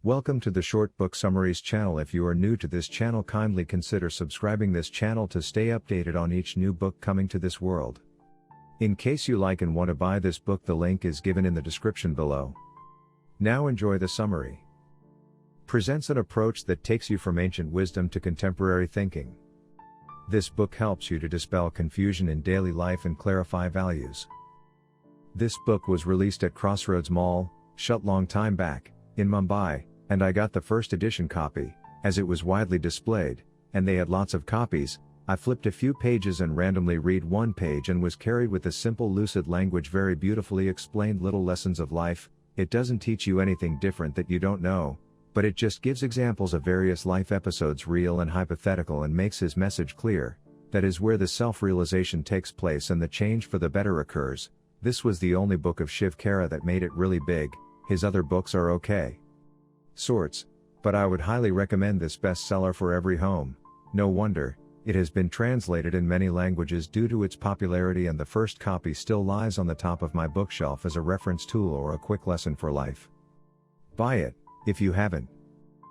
Welcome to the Short Book Summaries channel. If you are new to this channel, kindly consider subscribing this channel to stay updated on each new book coming to this world. In case you like and want to buy this book, the link is given in the description below. Now enjoy the summary. Presents an approach that takes you from ancient wisdom to contemporary thinking. This book helps you to dispel confusion in daily life and clarify values. This book was released at Crossroads Mall, shut long time back, in Mumbai, and I got the first edition copy, as it was widely displayed, and they had lots of copies. I flipped a few pages and randomly read one page and was carried with the simple lucid language, very beautifully explained little lessons of life. It doesn't teach you anything different that you don't know, but it just gives examples of various life episodes, real and hypothetical, and makes his message clear. That is where the self-realization takes place and the change for the better occurs. This was the only book of Shiv Khera that made it really big. His other books are okay sorts, but I would highly recommend this bestseller for every home. No wonder it has been translated in many languages due to its popularity, and the first copy still lies on the top of my bookshelf as a reference tool or a quick lesson for life. Buy it if you haven't.